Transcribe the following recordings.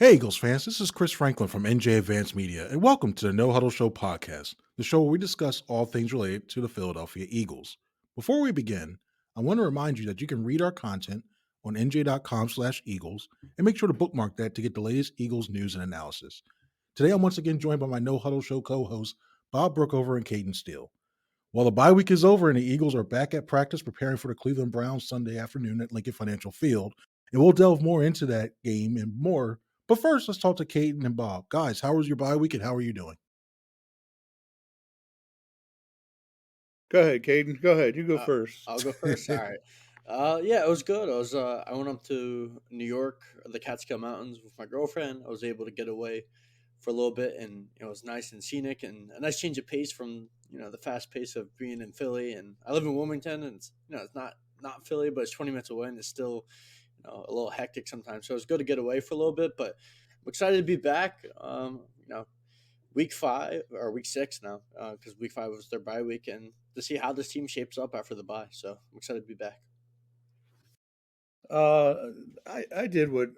Hey, Eagles fans, this is Chris Franklin from NJ Advanced Media, and welcome to the No-Huddle Show podcast, the show where we discuss all things related to the Philadelphia Eagles. Before we begin, I want to remind you that you can read our content on NJ.com/Eagles and make sure to bookmark that to get the latest Eagles news and analysis. Today, I'm once again joined by my No-Huddle Show co-hosts, Bob Brookover and Cayden Steele. While the bye week is over and the Eagles are back at practice preparing for the Cleveland Browns Sunday afternoon at Lincoln Financial Field, and we'll delve more into that game and more. But first, let's talk to Cayden and Bob. Guys, how was your bye week and how are you doing? Go ahead, Caden. Go ahead. You go Uh, first. I'll go first. All right. Yeah, it was good. I went up to New York, the Catskill Mountains, with my girlfriend. I was able to get away for a little bit, and it was nice and scenic, and a nice change of pace from the fast pace of being in Philly. And I live in Wilmington, and it's not Philly, but it's 20 minutes away, and it's still a little hectic sometimes. So it's good to get away for a little bit, but I'm excited to be back. Week 5 or week 6 now, because week 5 was their bye week, and to see how this team shapes up after the bye. So I'm excited to be back. Uh, I did what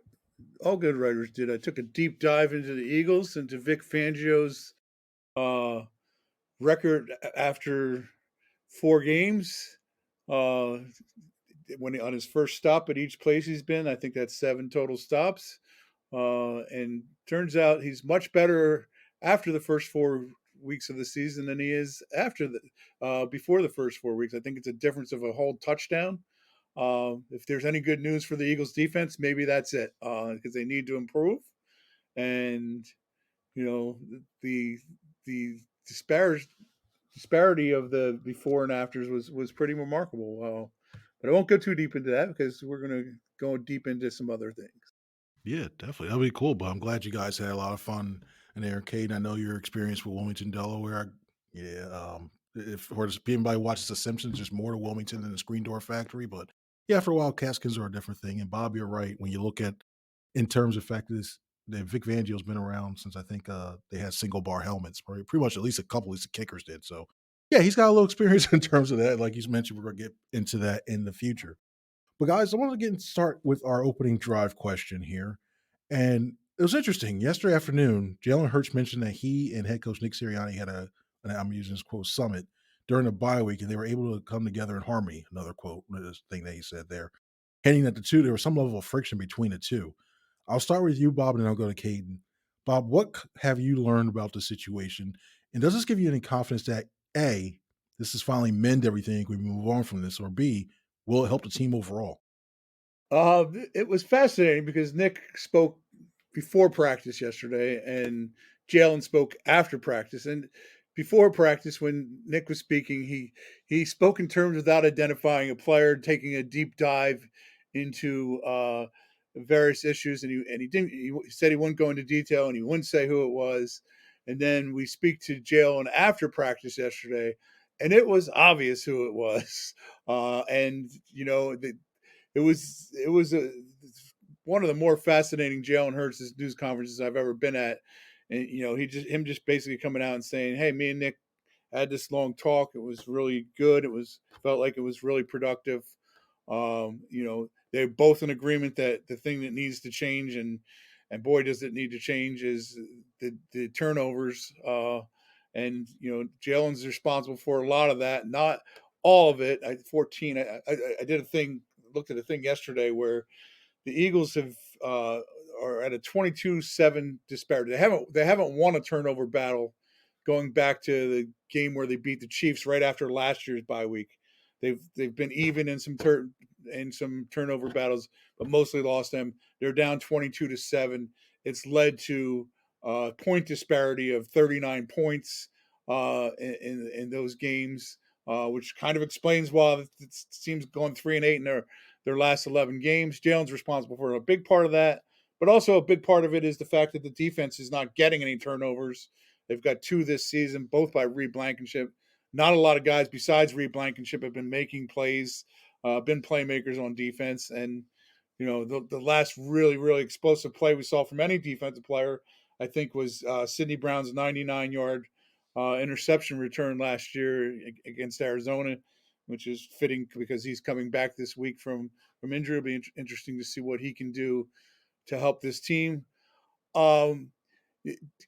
all good writers did. I took a deep dive into the Eagles, into Vic Fangio's uh, record after 4 games. Uh, on his first stop at each place he's been, I think that's 7 total stops. And turns out he's much better after the first 4 weeks of the season than he is after the before the first 4 weeks. I think it's a difference of a whole touchdown. If there's any good news for the Eagles defense, maybe that's it, because they need to improve. And you know the the disparity of the before and afters was pretty remarkable. But I won't go too deep into that because we're going to go deep into some other things. Yeah, definitely. That'll be cool, but I'm glad you guys had a lot of fun in there. Cayden, I know your experience with Wilmington, Delaware. Yeah, if for anybody watches The Simpsons, there's more to Wilmington than the Screen Door Factory. But yeah, after a while, Caskins are a different thing. And Bob, you're right. When you look at in terms of factors, that Vic Fangio's been around since I think they had single bar helmets, pretty much at least a couple, at least the kickers did. So yeah, he's got a little experience in terms of that. Like you mentioned, we're gonna get into that in the future. But guys, I want to start with our opening drive question here. And it was interesting. Yesterday afternoon, Jalen Hurts mentioned that he and head coach Nick Sirianni had and I'm using this quote, summit during the bye week, and they were able to come together in harmony. Another quote, this thing that he said there. Hinting at the two, there was some level of friction between the two. I'll start with you, Bob, and then I'll go to Cayden. Bob, what have you learned about the situation? And does this give you any confidence that A, this is finally mend everything, we move on from this, or B, will it help the team overall? It was fascinating because Nick spoke before practice yesterday, and Jalen spoke after practice. And before practice, when Nick was speaking, he spoke in terms without identifying a player, taking a deep dive into various issues, and he didn't. He said he wouldn't go into detail, and he wouldn't say who it was. And then we speak to Jalen after practice yesterday, and it was obvious who it was. And it was one of the more fascinating Jalen Hurts news conferences I've ever been at, and him just basically coming out and saying, "Hey, me and Nick had this long talk. It was really good. Felt like it was really productive. They're both in agreement that the thing that needs to change, and boy, does it need to change, is the turnovers. And Jalen's responsible for a lot of that, not all of it. 14. I did a thing, looked at a thing yesterday where the Eagles are at a 22-7 disparity. They haven't won a turnover battle going back to the game where they beat the Chiefs right after last year's bye week. They've been even in some turnover battles, but mostly lost them. They're down 22-7. It's led to point disparity of 39 points in those games, which kind of explains why it seems going 3-8 in their last 11 games. Jalen's responsible for a big part of that, but also a big part of it is the fact that the defense is not getting any turnovers. They've got 2 this season, both by Reed Blankenship. Not a lot of guys besides Reed Blankenship have been making plays, been playmakers on defense. And, the last really, really explosive play we saw from any defensive player, I think, was Sidney Brown's 99-yard interception return last year against Arizona, which is fitting because he's coming back this week from injury. It'll be interesting to see what he can do to help this team. Um,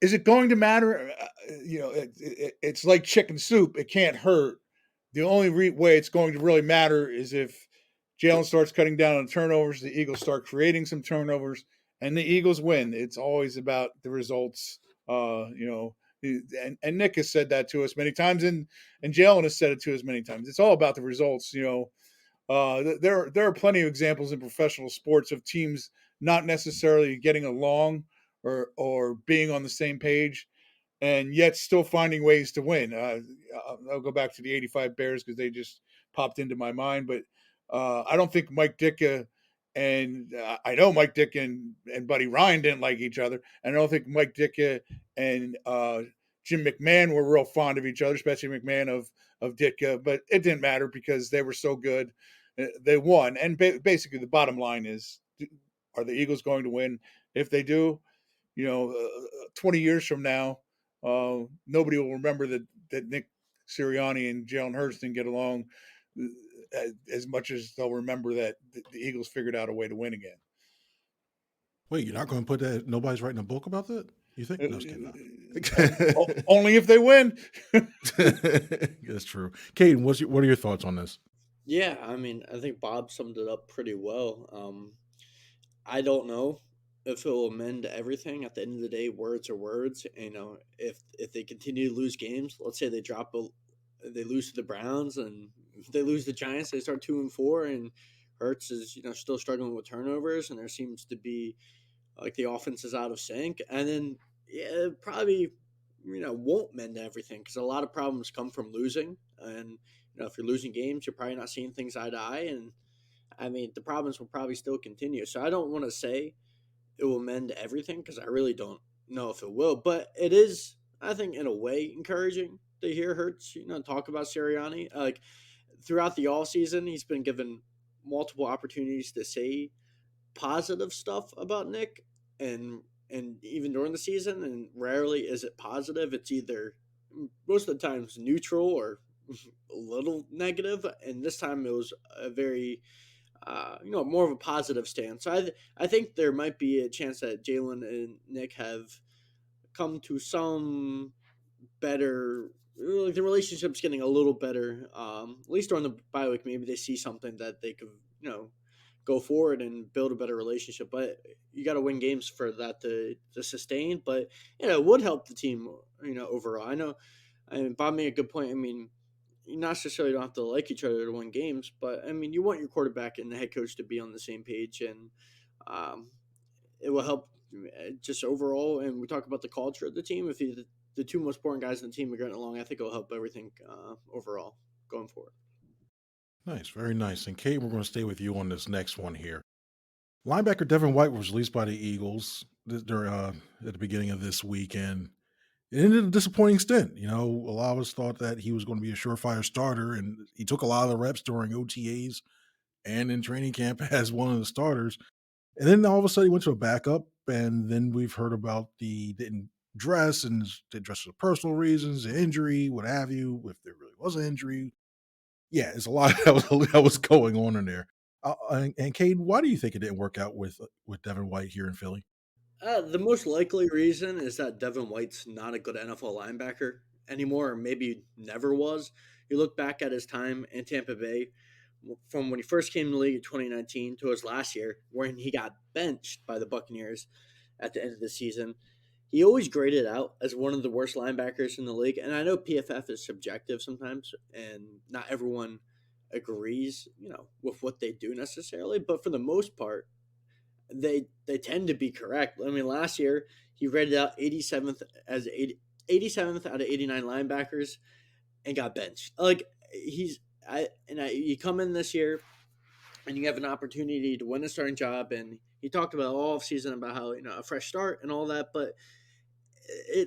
is it going to matter? It's like chicken soup. It can't hurt. The only way it's going to really matter is if Jalen starts cutting down on turnovers, the Eagles start creating some turnovers, and the Eagles win. It's always about the results. And Nick has said that to us many times, and Jalen has said it to us many times. It's all about the results. There are plenty of examples in professional sports of teams not necessarily getting along or being on the same page, and yet still finding ways to win. I'll go back to the '85 Bears because they just popped into my mind, but I don't think Mike Ditka and I know Mike Ditka and Buddy Ryan didn't like each other, and I don't think Mike Ditka and Jim McMahon were real fond of each other, especially McMahon of Ditka. But it didn't matter because they were so good. They won, and basically the bottom line is: are the Eagles going to win? If they do, 20 years from now, nobody will remember that Nick Sirianni and Jalen Hurts didn't get along as much as they'll remember that the Eagles figured out a way to win again. Wait, you're not going to put that? Nobody's writing a book about that? You think? No, just kidding. Only if they win. That's true. Cayden, what are your thoughts on this? Yeah, I mean, I think Bob summed it up pretty well. I don't know if it will amend everything. At the end of the day, words are words. If they continue to lose games, let's say they lose to the Browns, and if they lose the Giants, they start 2-4, and Hurts is still struggling with turnovers, and there seems to be like the offense is out of sync, and then it probably won't mend everything because a lot of problems come from losing, and if you're losing games, you're probably not seeing things eye to eye, and I mean the problems will probably still continue. So I don't want to say it will mend everything because I really don't know if it will, but it is, I think, in a way encouraging to hear Hurts talk about Sirianni. Like throughout the all season, he's been given multiple opportunities to say positive stuff about Nick, and even during the season, and rarely is it positive. It's either most of the times neutral or a little negative, and this time it was a very more of a positive stance. So I think there might be a chance that Jalen and Nick have come to some better, like the relationship's getting a little better. At least during the bye week, maybe they see something that they could go forward and build a better relationship. But you got to win games for that to sustain. But it would help the team overall. I know. I mean, Bob made a good point. I mean, you not necessarily don't have to like each other to win games, but I mean, you want your quarterback and the head coach to be on the same page, and um, it will help just overall. And we talk about the culture of the team. If the two most important guys in the team are getting along, I think it'll help everything overall going forward. Nice, very nice. And Kate, we're going to stay with you on this next one here. Linebacker Devin White was released by the Eagles during at the beginning of this weekend. It ended a disappointing stint. A lot of us thought that he was going to be a surefire starter, and he took a lot of the reps during OTAs and in training camp as one of the starters. And then all of a sudden he went to a backup, and then we've heard about the didn't dress and didn't dress for personal reasons, the injury, what have you, if there really was an injury. Yeah, it's a lot that was going on in there. And Cade, why do you think it didn't work out with Devin White here in Philly? The most likely reason is that Devin White's not a good NFL linebacker anymore, or maybe never was. You look back at his time in Tampa Bay, from when he first came to the league in 2019 to his last year, when he got benched by the Buccaneers at the end of the season. He always graded out as one of the worst linebackers in the league. And I know PFF is subjective sometimes, and not everyone agrees, with what they do necessarily. But for the most part, they tend to be correct. I mean, last year he rated out 87th out of 89 linebackers and got benched. Like you come in this year and you have an opportunity to win a starting job, and he talked about all season about how a fresh start and all that, but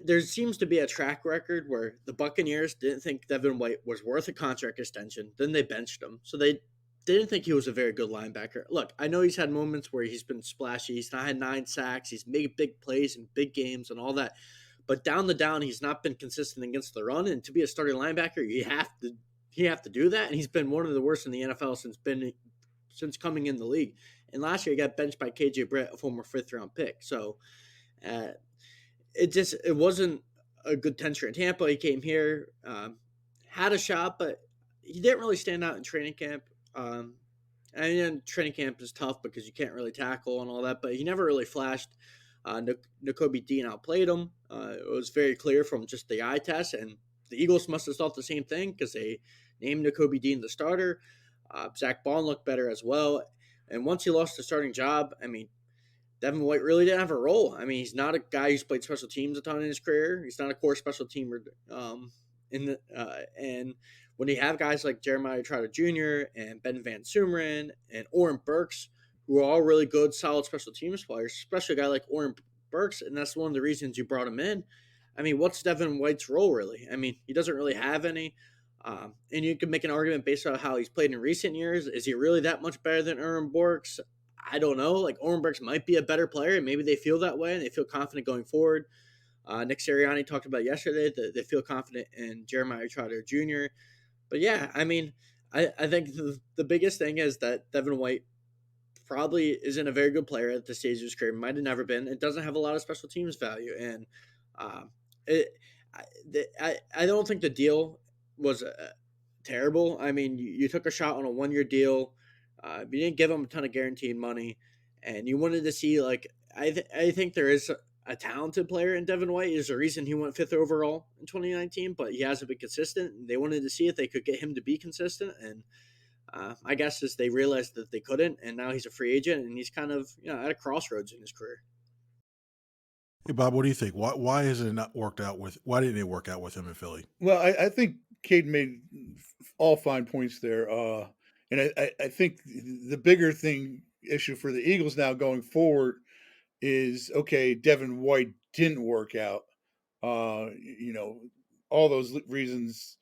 there seems to be a track record where the Buccaneers didn't think Devin White was worth a contract extension. Then they benched him. So they didn't think he was a very good linebacker. Look, I know he's had moments where he's been splashy. He's not had 9 sacks. He's made big plays in big games and all that. But down, he's not been consistent against the run. And to be a starting linebacker, you have to do that. And he's been one of the worst in the NFL since coming in the league. And last year he got benched by KJ Britt, a former 5th round pick. So Uh, it wasn't a good tension in Tampa. He came here, had a shot, but he didn't really stand out in training camp. Um, and then training camp is tough because you can't really tackle and all that, but he never really flashed. N'Kobe Dean outplayed him. It was very clear from just the eye test, and the Eagles must have thought the same thing because they named N'Kobe Dean the starter. Zach Bond looked better as well. And once he lost the starting job, I mean, Devin White really didn't have a role. I mean, he's not a guy who's played special teams a ton in his career. He's not a core special teamer. And when you have guys like Jeremiah Trotter Jr. and Ben Van Sumeren and Oren Burks, who are all really good, solid special teams players, especially a guy like Oren Burks, and that's one of the reasons you brought him in. I mean, what's Devin White's role really? I mean, he doesn't really have any. And you can make an argument based on how he's played in recent years. Is he really that much better than Oren Burks? I don't know. Like Oren Burks might be a better player, and maybe they feel that way and they feel confident going forward. Nick Sirianni talked about yesterday that they feel confident in Jeremiah Trotter Jr. But yeah, I mean, I think the biggest thing is that Devin White probably isn't a very good player at this stage of his career. Might have never been. It doesn't have a lot of special teams value, and it. I don't think the deal was terrible. I mean, you took a shot on a 1 year deal. You didn't give him a ton of guaranteed money, and you wanted to see like I think there is a talented player in Devin White. Is the reason he went fifth overall in 2019, but he hasn't been consistent. They wanted to see if they could get him to be consistent, and I guess as they realized that they couldn't, and now he's a free agent, and he's kind of at a crossroads in his career. Hey, Bob, what do you think? Why has it not worked out with? Why didn't it work out with him in Philly? Well, I think Cade made all fine points there. And I think the bigger thing issue for the Eagles now going forward is okay, Devin White didn't work out. You know, all those reasons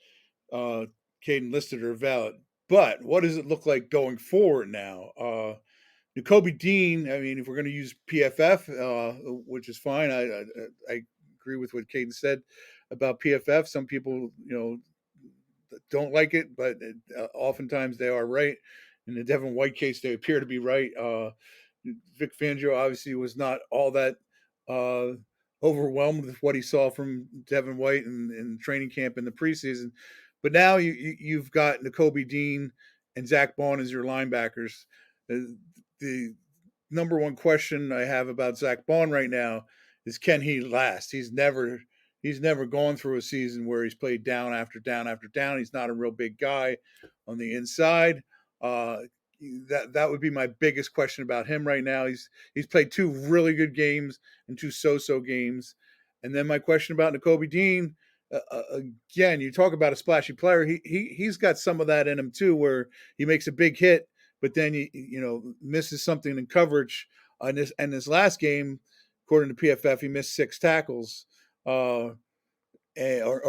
Caden listed are valid. But what does it look like going forward now? N'Kobe Dean, I mean, if we're going to use PFF, which is fine, I agree with what Caden said about PFF. Some people, don't like it, but oftentimes they are right. In the Devin White case, they appear to be right. Vic Fangio obviously was not all that uh, overwhelmed with what he saw from Devin White in training camp in the preseason. But now you've got N'Kobe Dean and Zach Bond as your linebackers. The number one question I have about Zach Bond right now is can he last? He's never gone through a season where he's played down after down after down. He's not a real big guy on the inside. Uh, that would be my biggest question about him right now. He's played two really good games and two so-so games, and then my question about N'Kobe Dean. Again, you talk about a splashy player. He's got some of that in him too, where he makes a big hit, but then he misses something in coverage. This last game, according to PFF, he missed 6 tackles. Or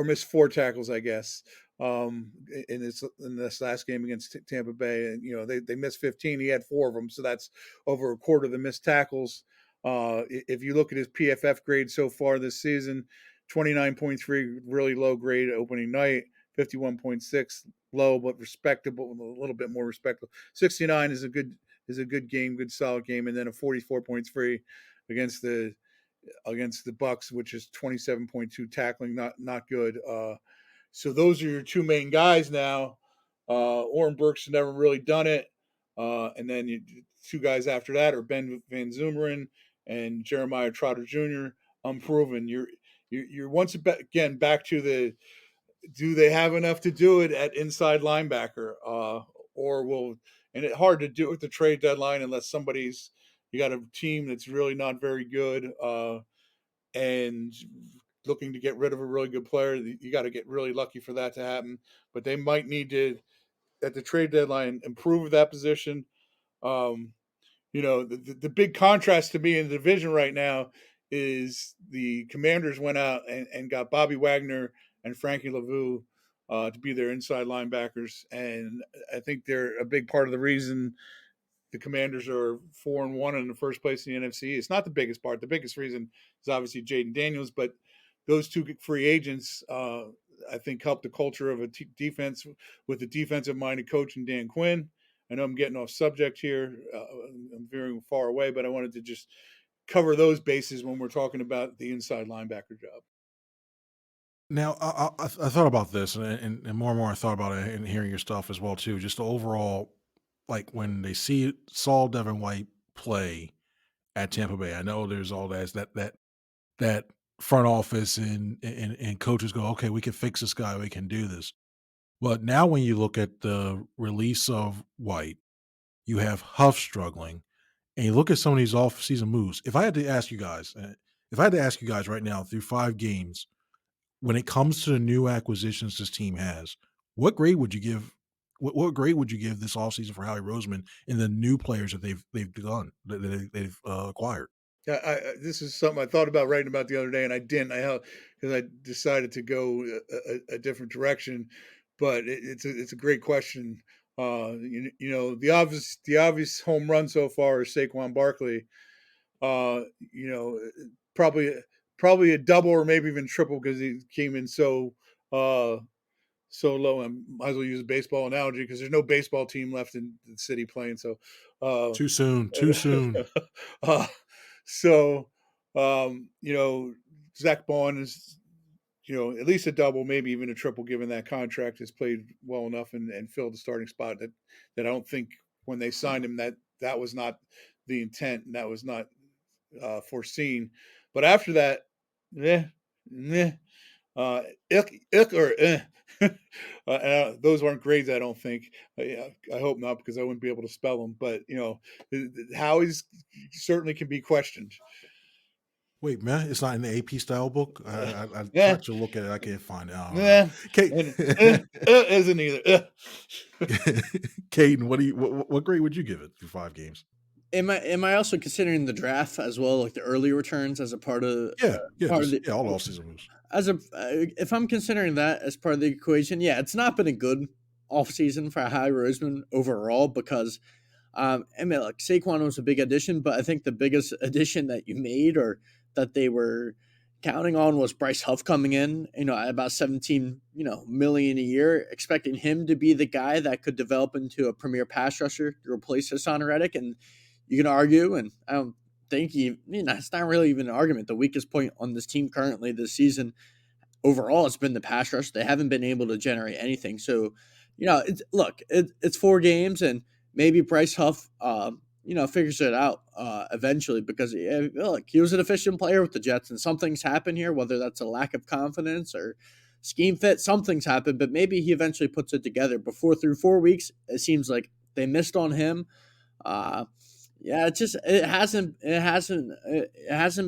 missed 4 tackles, I guess, in this last game against Tampa Bay. And they missed 15. He had 4 of them, so that's over a quarter of the missed tackles. If you look at his PFF grade so far this season, 29.3, really low grade opening night. 51.6, low but respectable, a little bit more respectable. 69 is a good game, good solid game, and then a 44.3 against the Bucks, which is 27.2 tackling, not good. So those are your two main guys now. Oren Burks never really done it, and then two guys after that are Ben Van Zumeren and Jeremiah Trotter Jr. Unproven. You're once again back to the do they have enough to do it at inside linebacker, or will and it's hard to do it with the trade deadline unless you got a team that's really not very good. And looking to get rid of a really good player, you got to get really lucky for that to happen. But they might need to, at the trade deadline, improve that position. Um, the big contrast to me in the division right now is the Commanders went out and got Bobby Wagner and Frankie Lavu to be their inside linebackers. And I think they're a big part of the reason the Commanders are 4-1 in the first place in the NFC. It's not the biggest part. The biggest reason is obviously Jaden Daniels, but those two free agents, I think, helped the culture of a defense with a defensive-minded coach in Dan Quinn. I know I'm getting off subject here. I'm veering far away, but I wanted to just cover those bases when we're talking about the inside linebacker job. Now, I thought about this, and more I thought about it, and hearing your stuff as well too. Just the overall, like when they saw Devin White play at Tampa Bay. I know there's all that front office and coaches go, okay, we can fix this guy, we can do this. But now, when you look at the release of White, you have Huff struggling, and you look at some of these off-season moves. If I had to ask you guys, if I had to ask you guys right now through 5 games, when it comes to the new acquisitions this team has, what grade would you give? What grade would you give this offseason for Howie Roseman and the new players that they've done that they've acquired? Yeah, this is something I thought about writing about the other day, and I didn't. Because I decided to go a different direction. But it's a great question. The obvious home run so far is Saquon Barkley. Uh, you know, probably probably a double or maybe even triple because he came in uh, so low. I might as well use a baseball analogy because there's no baseball team left in the city playing. So, uh, Too soon, too soon. uh, so Zach Bond is at least a double, maybe even a triple, given that contract has played well enough and filled the starting spot that I don't think when they signed him that was not the intent and that was not foreseen. But after that, eh, meh, ick or eh. Those aren't grades, I don't think. Yeah, I hope not because I wouldn't be able to spell them. But Howie's certainly can be questioned. Wait, man, it's not in the AP style book. I Yeah, tried to look at it, I can't find it. I don't know. yeah, Kate, and isn't either. Caden, what grade would you give it through 5 games? Am I also considering the draft as well, like the early returns as a Yeah, yeah, part of just the all off-season moves. if I'm considering that as part of the equation, yeah, it's not been a good offseason for Howie Roseman overall because I mean, like Saquon was a big addition, but I think the biggest addition that you made or that they were counting on was Bryce Huff coming in, at about 17, million a year, expecting him to be the guy that could develop into a premier pass rusher to replace Hassan Reddick. And you can argue, and I don't think it's not really even an argument. The weakest point on this team currently this season overall it's been the pass rush. They haven't been able to generate anything. So, it's 4 games, and maybe Bryce Huff, figures it out eventually because look, he was an efficient player with the Jets, and something's happened here. Whether that's a lack of confidence or scheme fit, something's happened. But maybe he eventually puts it together. Before through 4 weeks, it seems like they missed on him. Uh, yeah, it hasn't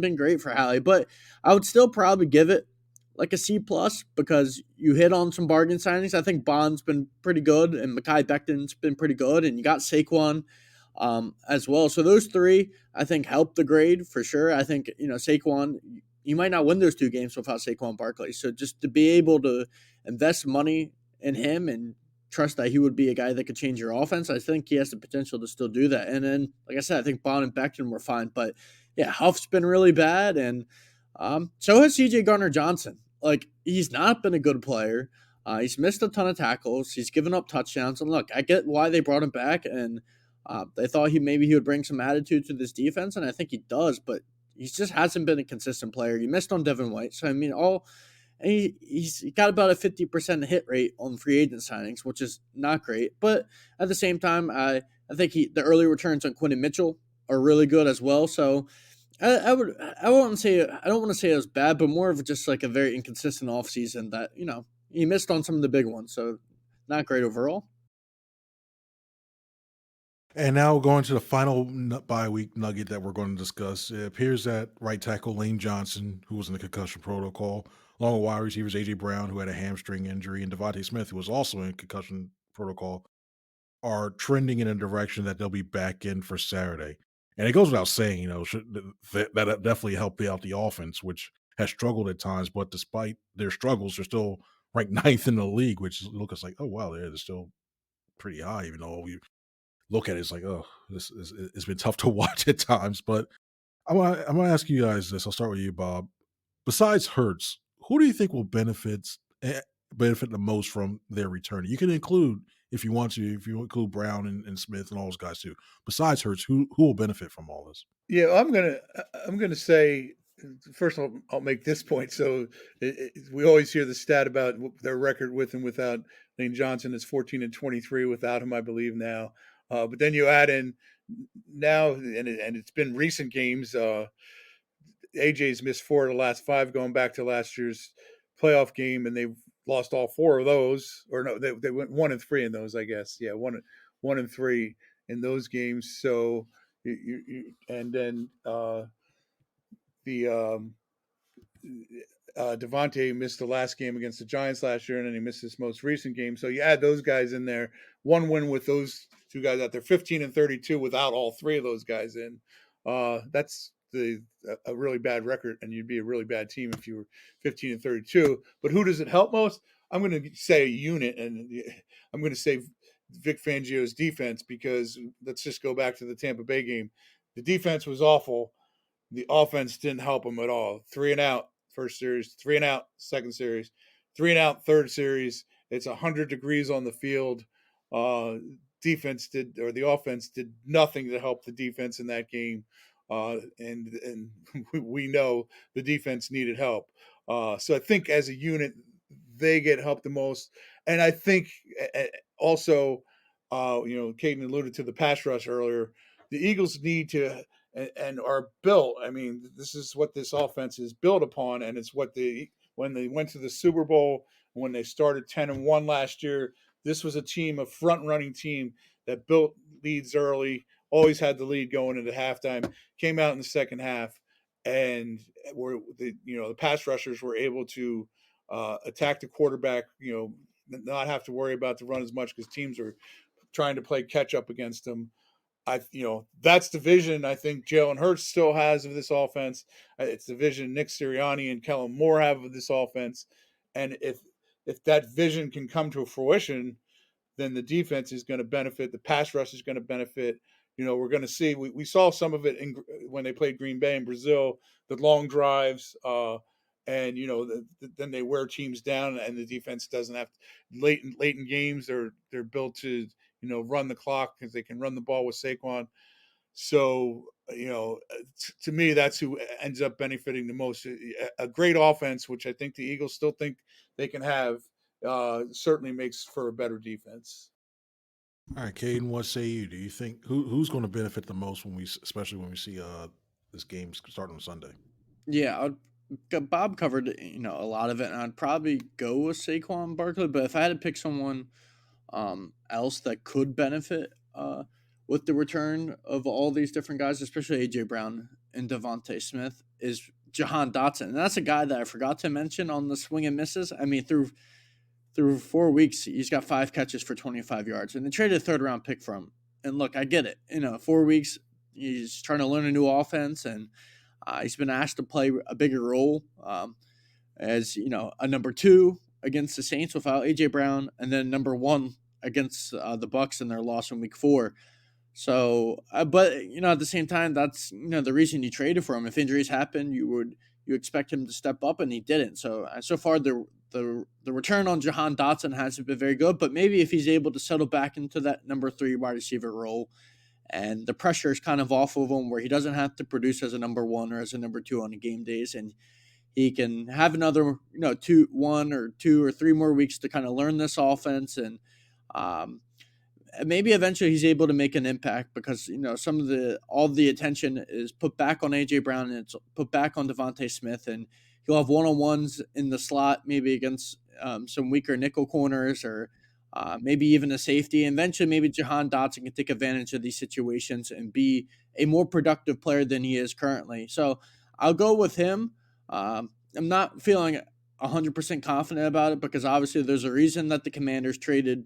been great for Hallie, but I would still probably give it like a C plus because you hit on some bargain signings. I think Bond's been pretty good and Mekhi Becton's been pretty good, and you got Saquon as well. So those three I think help the grade for sure. I think Saquon. You might not win those 2 games without Saquon Barkley. So just to be able to invest money in him and trust that he would be a guy that could change your offense. I think he has the potential to still do that. And then, like I said, I think Bond and Becton were fine. But yeah, Huff's been really bad, and so has CJ Garner Johnson. Like, he's not been a good player. He's missed a ton of tackles. He's given up touchdowns. And look, I get why they brought him back, and they thought he would bring some attitude to this defense, and I think he does. But he just hasn't been a consistent player. He missed on Devin White. So I mean, and he's got about a 50% hit rate on free agent signings, which is not great. But at the same time, I think the early returns on Quentin Mitchell are really good as well. So I won't say I don't want to say it was bad, but more of just like a very inconsistent offseason that he missed on some of the big ones. So not great overall. And now going to the final bye week nugget that we're going to discuss. It appears that right tackle Lane Johnson, who was in the concussion protocol, along with wide receivers A.J. Brown, who had a hamstring injury, and Devontae Smith, who was also in concussion protocol, are trending in a direction that they'll be back in for Saturday. And it goes without saying, that definitely helped out the offense, which has struggled at times. But despite their struggles, they're still ranked ninth in the league, which looks like, oh, wow, they're still pretty high, even though we look at it, it's like, oh, it's been tough to watch at times. But I'm gonna ask you guys this. I'll start with you, Bob. Besides Hurts, who do you think will benefit the most from their return? You can include if you want to, if you include Brown and Smith and all those guys too. Besides Hurts, who will benefit from all this? Yeah, I'm gonna say first of all, I'll make this point. So we always hear the stat about their record with and without Lane Johnson is 14-23 without him, I believe now. But then you add in now, and it's been recent games. AJ's missed 4 of the last 5 going back to last year's playoff game, and they've lost all 4 of those. Or no, they went 1-3 in those, I guess. Yeah, 1-3 in those games. So and then the Devontae missed the last game against the Giants last year, and then he missed his most recent game. So you add those guys in there. One win with those 2 guys out there, 15-32 without all 3 of those guys in. That's a really bad record, and you'd be a really bad team if you were 15-32. But who does it help most? I'm going to say a unit, and I'm going to say Vic Fangio's defense, because let's just go back to the Tampa Bay game. The defense was awful. The offense didn't help them at all. 3 and out first series, 3 and out second series, 3 and out third series. It's 100 degrees on the field. The offense did nothing to help the defense in that game. And we know the defense needed help. So I think as a unit, they get helped the most. And I think also, Cayden alluded to the pass rush earlier. The Eagles need to and are built. I mean, this is what this offense is built upon, and it's what when they went to the Super Bowl, when they started 10-1 last year. This was a front running team that built leads early, always had the lead going into halftime, came out in the second half, and the pass rushers were able to attack the quarterback. Not have to worry about the run as much because teams are trying to play catch up against them. That's the vision I think Jalen Hurts still has of this offense. It's the vision Nick Sirianni and Kellen Moore have of this offense. And if that vision can come to fruition, then the defense is going to benefit. The pass rush is going to benefit. We're going to see. We saw some of it when they played Green Bay in Brazil, the long drives, and then they wear teams down, and the defense doesn't have late in games. They're built to run the clock because they can run the ball with Saquon. So, to me, that's who ends up benefiting the most. A great offense, which I think the Eagles still think they can have, certainly makes for a better defense. All right, Caden, what say you? Do you think who's going to benefit the most especially when we see this game starting on Sunday? Yeah, Bob covered a lot of it, and I'd probably go with Saquon Barkley. But if I had to pick someone else that could benefit with the return of all these different guys, especially AJ Brown and Devontae Smith, is Jahan Dotson. And that's a guy that I forgot to mention on the swing and misses. I mean, through 4 weeks, he's got 5 catches for 25 yards, and they traded a third-round pick for him. And look, I get it. 4 weeks, he's trying to learn a new offense, and he's been asked to play a bigger role as a number 2 against the Saints without AJ Brown, and then number 1 against the Bucks in their loss in Week 4. So, but at the same time, that's the reason you traded for him. If injuries happen, you expect him to step up, and he didn't. So far, the return on Jahan Dotson hasn't been very good. But maybe if he's able to settle back into that number 3 wide receiver role, and the pressure is kind of off of him, where he doesn't have to produce as a number 1 or as a number 2 on the game days, and he can have another 1 or 2 or 3 more weeks to kind of learn this offense, and maybe eventually he's able to make an impact, because all the attention is put back on AJ Brown and it's put back on Devontae Smith, and he'll have one-on-ones in the slot, maybe against some weaker nickel corners, or maybe even a safety. And eventually maybe Jahan Dotson can take advantage of these situations and be a more productive player than he is currently. So I'll go with him. I'm not feeling 100% confident about it, because obviously there's a reason that the Commanders traded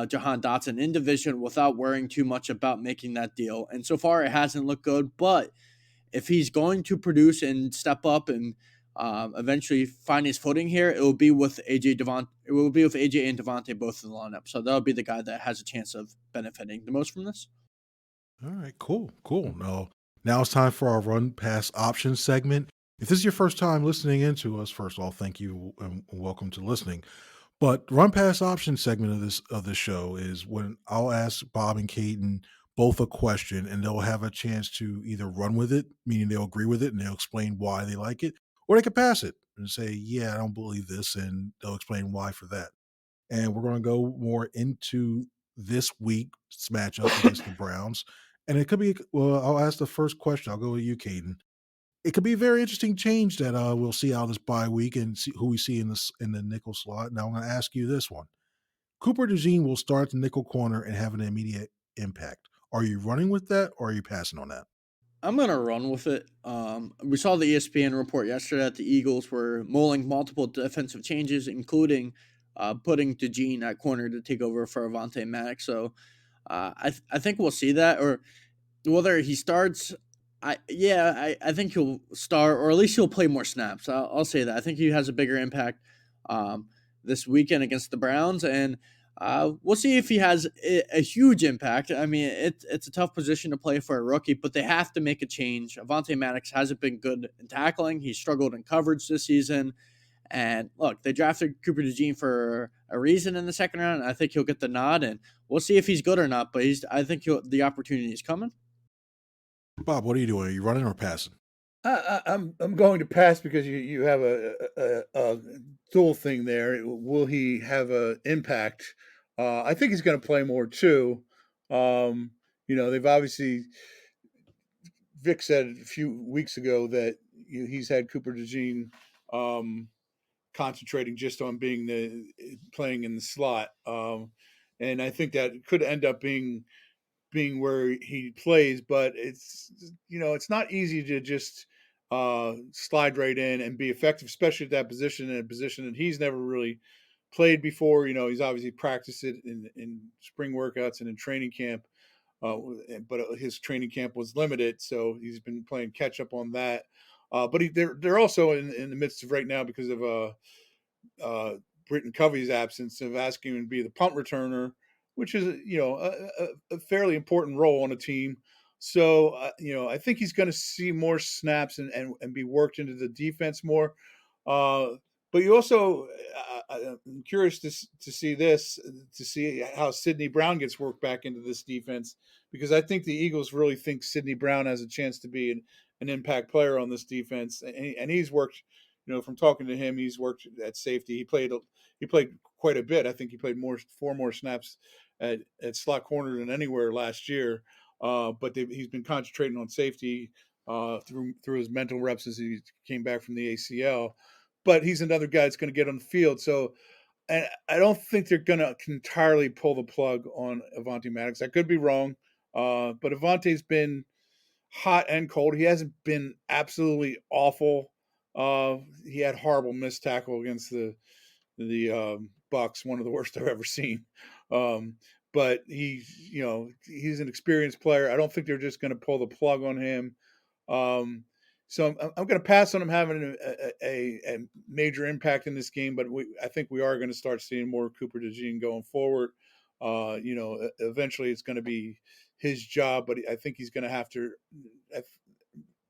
Jahan Dotson in division without worrying too much about making that deal. And so far it hasn't looked good, but if he's going to produce and step up and eventually find his footing here, it will be with AJ and Devontae both in the lineup. So that'll be the guy that has a chance of benefiting the most from this. All right, cool. Now it's time for our run pass options segment. If this is your first time listening into us, first of all, thank you and welcome to listening. But run pass option segment of this show is when I'll ask Bob and Caden both a question, and they'll have a chance to either run with it, meaning they'll agree with it and they'll explain why they like it, or they can pass it and say, "Yeah, I don't believe this," and they'll explain why for that. And we're going to go more into this week's matchup against the Browns, and it could be. Well, I'll ask the first question. I'll go with you, Caden. It could be a very interesting change that we'll see out of this bye week and see who we see in the nickel slot. Now I'm going to ask you this one: Cooper DeJean will start the nickel corner and have an immediate impact. Are you running with that, or are you passing on that? I'm gonna run with it. We saw the ESPN report yesterday that the Eagles were mulling multiple defensive changes, including putting DeJean at corner to take over for Avante Maddox. So I think we'll see that, or whether he starts. I think he'll start, or at least he'll play more snaps. I'll say that. I think he has a bigger impact um, this weekend against the Browns, and we'll see if he has a huge impact. I mean, it's a tough position to play for a rookie, but they have to make a change. Avante Maddox hasn't been good in tackling. He's struggled in coverage this season. And look, they drafted Cooper DeJean for a reason in the second round. I think he'll get the nod, and we'll see if he's good or not. But I think the opportunity is coming. Bob, what are you doing? Are you running or passing? I'm going to pass because you have a dual thing there. Will he have an impact? I think he's going to play more too. They've obviously Vic said a few weeks ago that he's had Cooper DeJean concentrating just on playing in the slot, and I think that could end up being where he plays, but it's not easy to just slide right in and be effective, especially at that position, in a position that he's never really played before. He's obviously practiced it in spring workouts and in training camp, but his training camp was limited, so he's been playing catch up on that. But they're also in the midst of right now because of Britton Covey's absence of asking him to be the punt returner, which is a fairly important role on a team. So I think he's going to see more snaps and be worked into the defense more. But you also, I'm curious to see how Sidney Brown gets worked back into this defense, because I think the Eagles really think Sidney Brown has a chance to be an impact player on this defense, and he's worked. From talking to him, he's worked at safety. He played quite a bit. I think he played 4 more snaps at slot corner than anywhere last year. But he's been concentrating on safety through his mental reps as he came back from the ACL. But he's another guy that's going to get on the field. So, and I don't think they're going to entirely pull the plug on Avante Maddox. I could be wrong, but Avante's been hot and cold. He hasn't been absolutely awful. He had horrible missed tackle against the Bucks, one of the worst I've ever seen. But he's an experienced player. I don't think they're just going to pull the plug on him. So I'm going to pass on him having a major impact in this game, but I think we are going to start seeing more Cooper DeJean going forward. Eventually it's going to be his job, but I think he's going to have to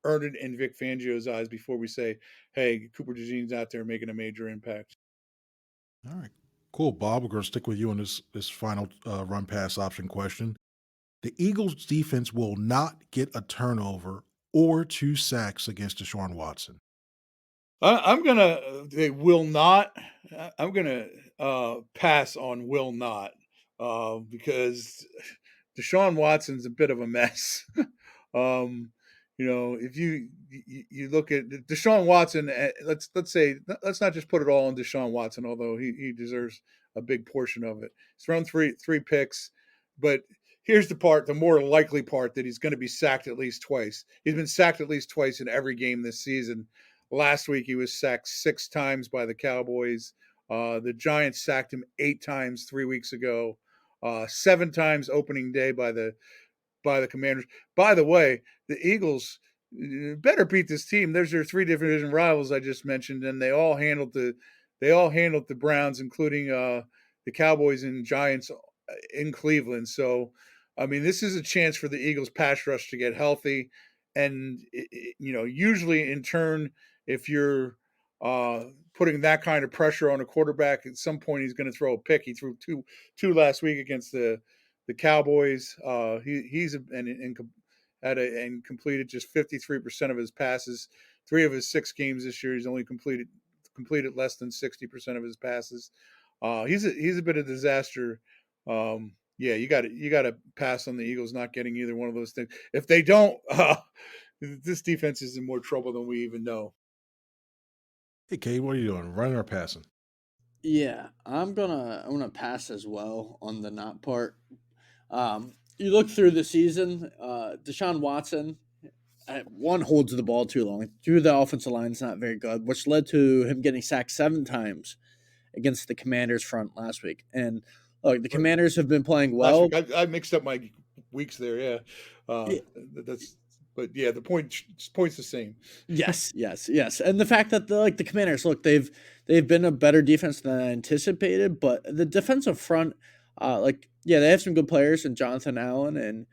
earn it in Vic Fangio's eyes before we say, "Hey, Cooper DeJean's out there making a major impact." All right, cool, Bob. We're going to stick with you on this final run pass option question. The Eagles' defense will not get a turnover or 2 sacks against Deshaun Watson. I'm gonna. They will not. I'm gonna pass on will not because Deshaun Watson's a bit of a mess. um, if you look at Deshaun Watson, let's not just put it all on Deshaun Watson, although he deserves a big portion of it. He's thrown three picks, but here's the more likely part, that he's going to be sacked at least twice. He's been sacked at least twice in every game this season. Last week he was sacked 6 times by the Cowboys. The Giants sacked him 8 times 3 weeks ago. 7 times opening day by the Commanders. By the way, the Eagles better beat this team. There's your 3 division rivals I just mentioned, and they all handled the Browns, including the Cowboys and Giants in Cleveland. So, I mean, this is a chance for the Eagles pass rush to get healthy, and usually in turn, if you're putting that kind of pressure on a quarterback. At some point, he's going to throw a pick. He threw two last week against the Cowboys. He's and completed just 53% of his passes. 3 of his 6 games this year, he's only completed less than 60% of his passes. He's a bit of a disaster. Yeah, you got to pass on the Eagles not getting either one of those things. If they don't, this defense is in more trouble than we even know. Hey, Cade, what are you doing? Running or passing? Yeah, I'm gonna pass as well on the not part. You look through the season, Deshaun Watson, one holds the ball too long. Through the offensive line is not very good, which led to him getting sacked 7 times against the Commanders front last week. And look, the Commanders have been playing Last well. week, I mixed up my weeks there. Yeah, Yeah, that's. But yeah, the point's the same. yes. And the fact that the Commanders, look, they've been a better defense than I anticipated, but the defensive front, yeah, they have some good players in Jonathan Allen and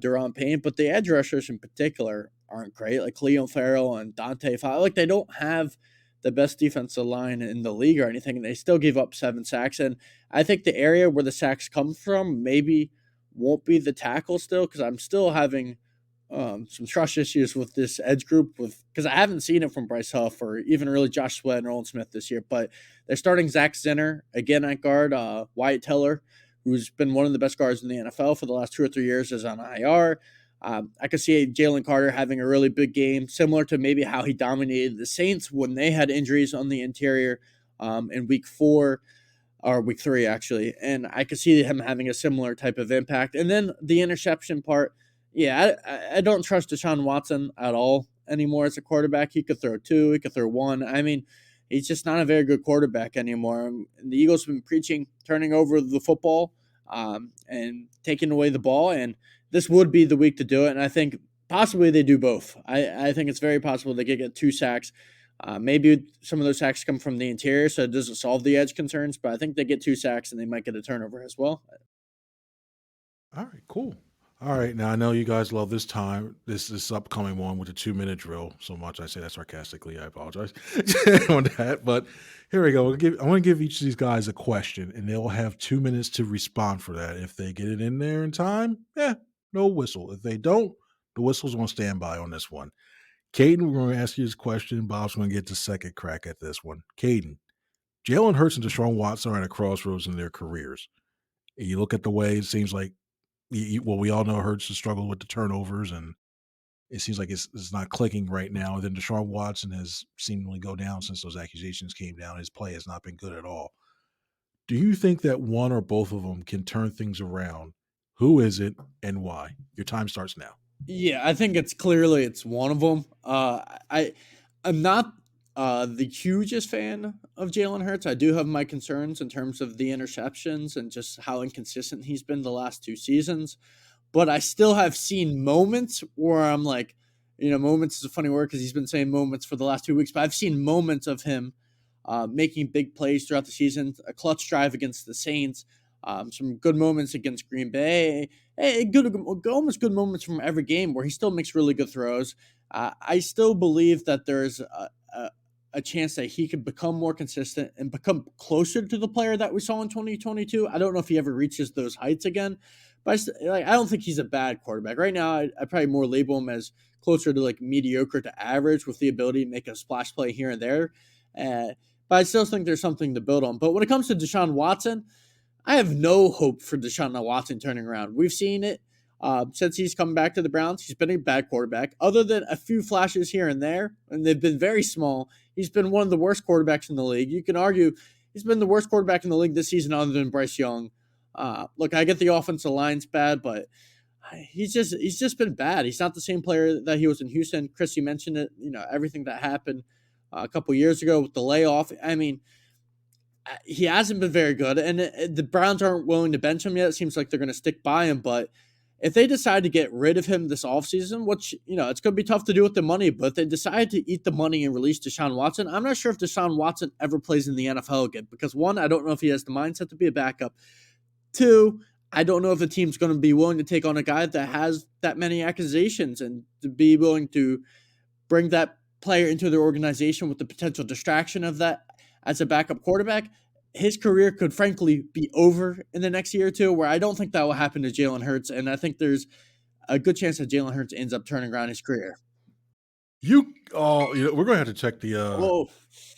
Duron Payne, but the edge rushers in particular aren't great. Like Cleo Farrell and Dante Fowler, like they don't have the best defensive line in the league or anything, and they still gave up 7 sacks. And I think the area where the sacks come from maybe won't be the tackle still, because I'm still having some trust issues with this edge group because I haven't seen it from Bryce Huff or even really Josh Sweat and Roland Smith this year. But they're starting Zach Zinner again at guard. Wyatt Teller, who's been one of the best guards in the NFL for the last 2 or 3 years, is on IR. I could see Jalen Carter having a really big game, similar to maybe how he dominated the Saints when they had injuries on the interior in week 4 or week 3, actually. And I could see him having a similar type of impact. And then the interception part, yeah, I don't trust Deshaun Watson at all anymore as a quarterback. He could throw 2, he could throw 1. I mean, he's just not a very good quarterback anymore. And the Eagles have been preaching turning over the football and taking away the ball, and this would be the week to do it. And I think possibly they do both. I think it's very possible they could get 2 sacks. Maybe some of those sacks come from the interior, so it doesn't solve the edge concerns, but I think they get 2 sacks and they might get a turnover as well. All right, cool. All right, now I know you guys love this upcoming one with the 2 minute drill so much. I say that sarcastically. I apologize on that, but here we go. I want to give each of these guys a question, and they'll have 2 minutes to respond for that. If they get it in there in time, no whistle. If they don't, the whistle's on standby on this one. Caden, we're going to ask you this question. Bob's going to get the second crack at this one. Caden, Jalen Hurts and Deshaun Watson are at a crossroads in their careers. And you look at the way it seems like we all know Hurts has struggled with the turnovers, and it seems like it's not clicking right now. And then Deshaun Watson has seemingly go down since those accusations came down. His play has not been good at all. Do you think that one or both of them can turn things around? Who is it and why? Your time starts now. Yeah, I think it's one of them. I'm not the hugest fan of Jalen Hurts. I do have my concerns in terms of the interceptions and just how inconsistent he's been the last 2 seasons. But I still have seen moments where I'm like, moments is a funny word because he's been saying moments for the last 2 weeks, but I've seen moments of him making big plays throughout the season, a clutch drive against the Saints, some good moments against Green Bay, almost good moments from every game where he still makes really good throws. I still believe that there's a chance that he could become more consistent and become closer to the player that we saw in 2022. I don't know if he ever reaches those heights again, but I don't think he's a bad quarterback. Right now, I probably more label him as closer to like mediocre to average with the ability to make a splash play here and there. But I still think there's something to build on. But when it comes to Deshaun Watson, I have no hope for Deshaun Watson turning around. We've seen it since he's come back to the Browns. He's been a bad quarterback. Other than a few flashes here and there, and they've been very small, he's been one of the worst quarterbacks in the league. You can argue he's been the worst quarterback in the league this season other than Bryce Young. Look, I get the offensive line's bad, but he's just been bad. He's not the same player that he was in Houston. Chris, you mentioned it, everything that happened a couple years ago with the layoff. I mean, he hasn't been very good, and the Browns aren't willing to bench him yet. It seems like they're going to stick by him, but if they decide to get rid of him this offseason, which, it's going to be tough to do with the money, but if they decide to eat the money and release Deshaun Watson, I'm not sure if Deshaun Watson ever plays in the NFL again, because 1, I don't know if he has the mindset to be a backup. 2, I don't know if the team's going to be willing to take on a guy that has that many accusations and to be willing to bring that player into their organization with the potential distraction of that as a backup quarterback, his career could frankly be over in the next year or two, where I don't think that will happen to Jalen Hurts. And I think there's a good chance that Jalen Hurts ends up turning around his career. We're gonna have to check the Whoa.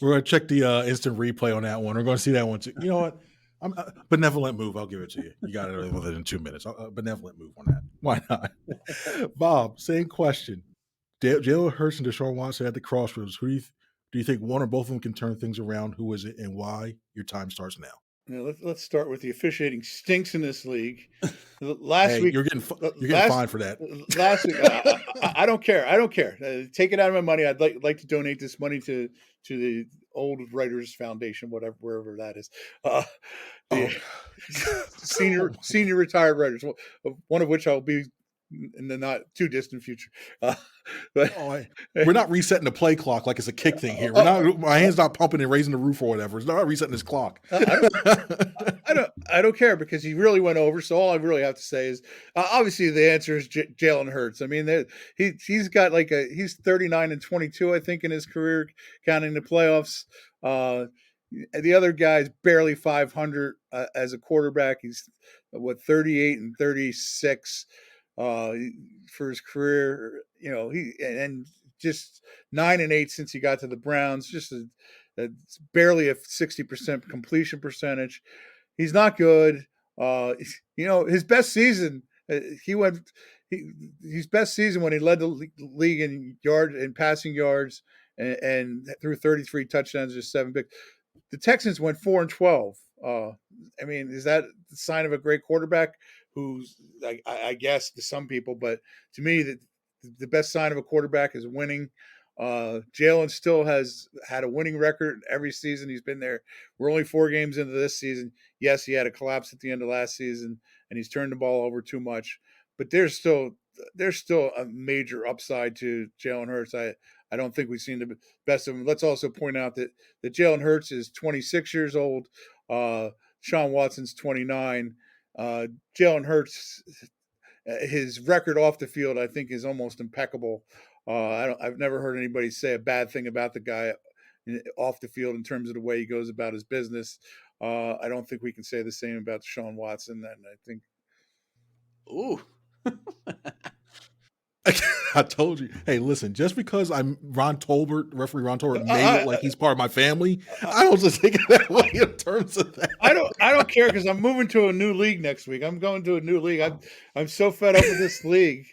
we're gonna check the instant replay on that one. We're gonna see that one too. You know what? I'm benevolent move. I'll give it to you. You got it within 2 minutes. Benevolent move on that. Why not? Bob, same question. Jalen Hurts and Deshaun Watson at the crossroads. Who do you think one or both of them can turn things around? Who is it and why? Your time starts now. Let's start with the officiating stinks in this league. Last week you're getting fined for that. Last week, I don't care. Take it out of my money. I'd like to donate this money to the Old Writers Foundation, wherever that is. Senior retired writers, one of which I'll be in the not too distant future. We're not resetting the play clock like it's a kick thing here. My hand's not pumping and raising the roof or whatever. It's not resetting this clock. I don't care, because he really went over. So all I really have to say is, obviously the answer is Jalen Hurts. I mean, he's got he's 39-22, I think, in his career, counting the playoffs. The other guy's barely 500 as a quarterback. He's 38-36. For his career, and just 9-8 since he got to the Browns, just barely a 60% completion percentage. He's not good. His best season, his best season when he led the league in passing yards and threw 33 touchdowns, just 7 big. The Texans went 4-12. I mean, is that the sign of a great quarterback? Who's, I guess, to some people, but to me, the best sign of a quarterback is winning. Jalen still has had a winning record every season he's been there. We're only 4 games into this season. Yes, he had a collapse at the end of last season, and he's turned the ball over too much. But there's still a major upside to Jalen Hurts. I don't think we've seen the best of him. Let's also point out that Jalen Hurts is 26 years old. Sean Watson's 29. Jalen Hurts, his record off the field, I think, is almost impeccable. I've never heard anybody say a bad thing about the guy off the field in terms of the way he goes about his business. I don't think we can say the same about Sean Watson. And I think, ooh. I told you. Hey, listen, just because I'm referee Ron Tolbert made it like he's part of my family, I don't just take it that way in terms of that. I don't care, because I'm moving to a new league next week. I'm going to a new league. I'm so fed up with this league.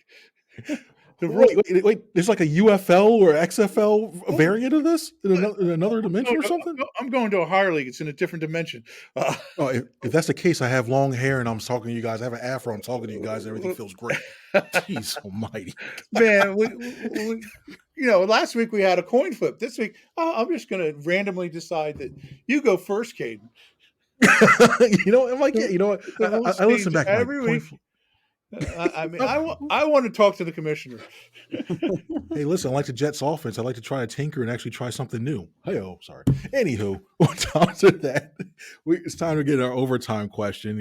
Wait, there's like a UFL or XFL variant of this in another dimension or something? I'm going to a higher league. It's in a different dimension. If that's the case, I have long hair and I'm talking to you guys. I have an afro. I'm talking to you guys. Everything feels great. Jeez almighty. Man, last week we had a coin flip. This week, I'm just going to randomly decide that you go first, Cayden. I'm like, I listen back every week. I want to talk to the commissioner. Hey, listen, I like the Jets offense. I like to try to tinker and actually try something new. Sorry. Anywho, on top of that, it's time to get our overtime question.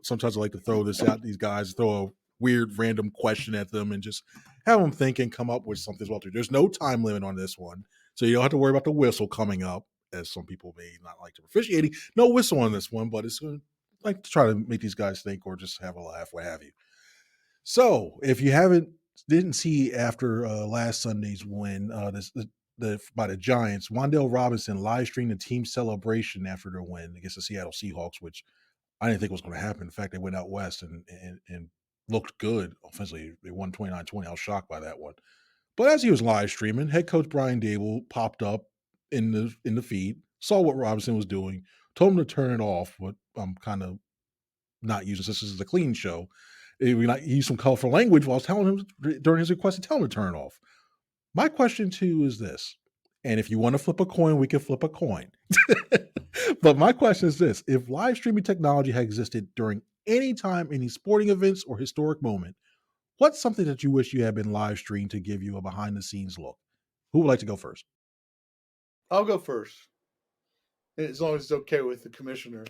Sometimes I like to throw this out. These guys throw a weird random question at them and just have them think and come up with something as well too. There's no time limit on this one, so you don't have to worry about the whistle coming up, as some people may not like to officiating. No whistle on this one, but it's like to try to make these guys think or just have a laugh, what have you. So, if you didn't see after last Sunday's win by the Giants, Wan'Dale Robinson live streamed the team celebration after their win against the Seattle Seahawks, which I didn't think was going to happen. In fact, they went out west and looked good offensively. They won 29-20. I was shocked by that one. But as he was live streaming, head coach Brian Dable popped up in the feed, saw what Robinson was doing, told him to turn it off. But I'm kind of not using this as a clean show. He used some colorful language while I was telling him during his request to tell him to turn it off. My question to you is this, and if you want to flip a coin, we can flip a coin. But my question is this: if live streaming technology had existed during any time, any sporting events or historic moment, what's something that you wish you had been live streamed to give you a behind the scenes look? Who would like to go first? I'll go first, as long as it's okay with the commissioner.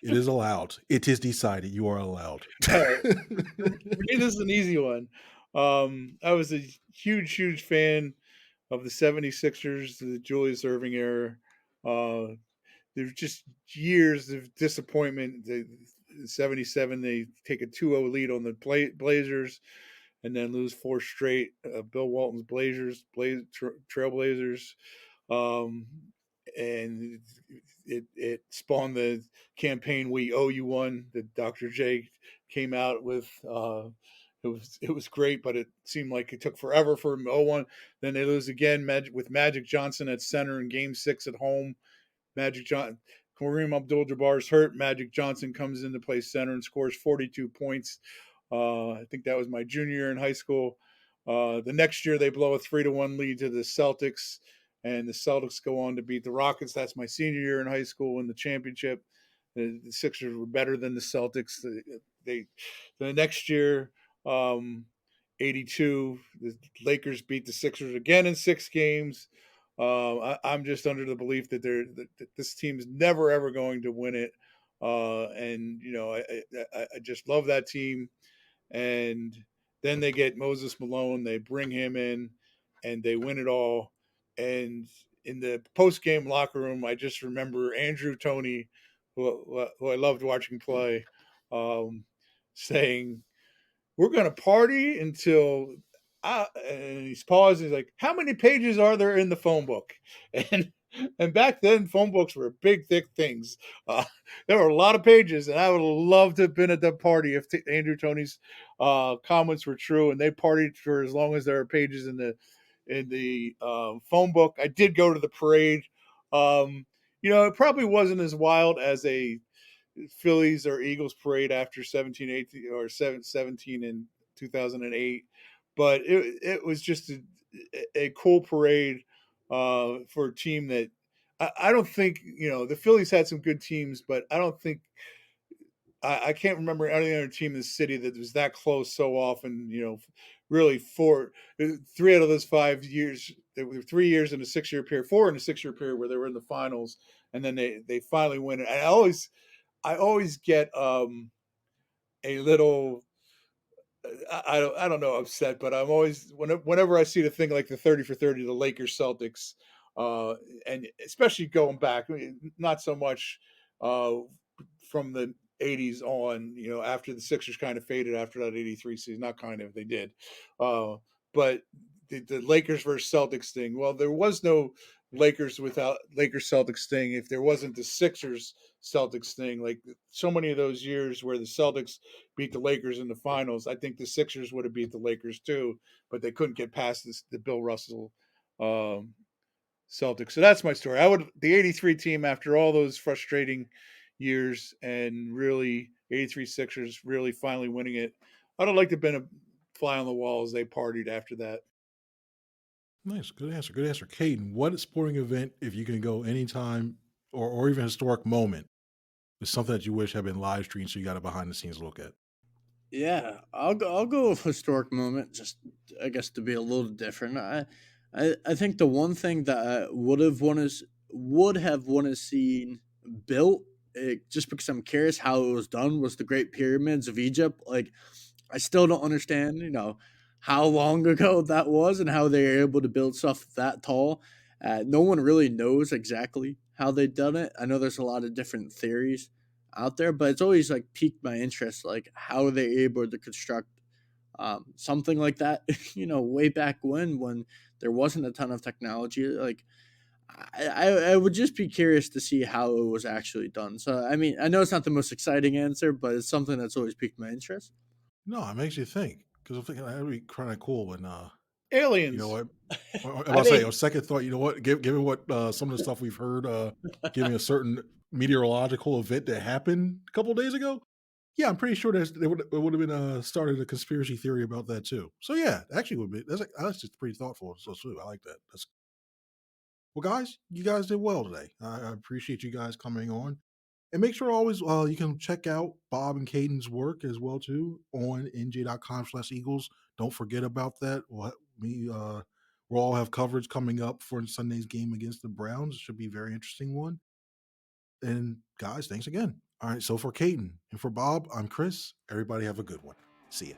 It is allowed. It is decided. You are allowed. For me, this is an easy one. I was a huge fan of the 76ers, the Julius Erving era. Uh, there's just years of disappointment. The 77, they take a 2-0 lead on the Blazers and then lose four straight. Bill Walton's Trailblazers. Um, and it spawned the campaign "We Owe You One" that Dr. J came out with. It was great, but it seemed like it took forever for them to 0-1. Then they lose again with Magic Johnson at center in Game 6 at home. Kareem Abdul-Jabbar is hurt. Magic Johnson comes in to play center and scores 42 points. I think that was my junior year in high school. The next year they blow a 3-1 lead to the Celtics, and the Celtics go on to beat the Rockets. That's my senior year in high school in the championship. The Sixers were better than the Celtics. The next year, 82, the Lakers beat the Sixers again in 6 games. I'm just under the belief that this team is never ever going to win it, and I just love that team. And then they get Moses Malone, they bring him in, and they win it all. And in the post game locker room, I just remember Andrew Toney, who I loved watching play, saying, "We're going to party until," and he's paused. He's like, "How many pages are there in the phone book?" And and back then, phone books were big, thick things. Uh, there were a lot of pages, and I would love to have been at that party if Andrew Toney's comments were true, and they partied for as long as there are pages in the phone book. I did go to the parade. It probably wasn't as wild as a Phillies or Eagles parade after 17, 18, or 17 in 2008. But it was just a cool parade for a team that I don't think, the Phillies had some good teams, but I don't think I can't remember any other team in the city that was that close so often. Really 3 out of those 5 years, there were 3 years in a 6-year period, 4 in a 6-year period where they were in the finals, and then they finally win it. And I always get a little, I don't know, upset, but I'm always, whenever I see the thing like the 30 for 30, the Lakers Celtics, and especially going back, I mean, not so much from the 80s on, after the Sixers kind of faded after that 83 season, not kind of, they did. Uh, but the Lakers versus Celtics thing, well, there was no Lakers without Lakers Celtics thing if there wasn't the Sixers Celtics thing. Like so many of those years where the Celtics beat the Lakers in the finals, I think the Sixers would have beat the Lakers too, but they couldn't get past the Bill Russell um, Celtics. So that's my story. The 83 team, after all those frustrating years and really 83 Sixers really finally winning it, I'd have liked to have been a fly on the wall as they partied after that. Nice. Good answer. Good answer. Caden, what sporting event, if you can go anytime or even historic moment, is something that you wish had been live streamed so you got a behind the scenes look at? Yeah, I'll go with historic moment. Just I guess to be a little different. I think the one thing that I would have wanted seen built, just because I'm curious how it was done, was the Great Pyramids of Egypt. Like I still don't understand, how long ago that was and how they were able to build stuff that tall. No one really knows exactly how they done it. I know there's a lot of different theories out there, but it's always like piqued my interest, like how are they able to construct something like that, way back when there wasn't a ton of technology. Like I would just be curious to see how it was actually done. So I mean, I know it's not the most exciting answer, but it's something that's always piqued my interest. No, it makes you think because I'm thinking that'd be kind of cool when you know Aliens. what. I'm I about to say, mean, on second thought, you know what? Given what some of the stuff we've heard, giving a certain meteorological event that happened a couple of days ago, yeah, I'm pretty sure it would have been started a conspiracy theory about that too. So yeah, actually would be that's just pretty thoughtful. So sweet, I like that. That's well, guys. You guys did well today. I appreciate you guys coming on. And make sure always you can check out Bob and Caden's work as well too on NJ.com/Eagles. Don't forget about that. We'll all have coverage coming up for Sunday's game against the Browns. It should be a very interesting one. And guys, thanks again. All right, so for Caden and for Bob, I'm Chris. Everybody have a good one. See ya.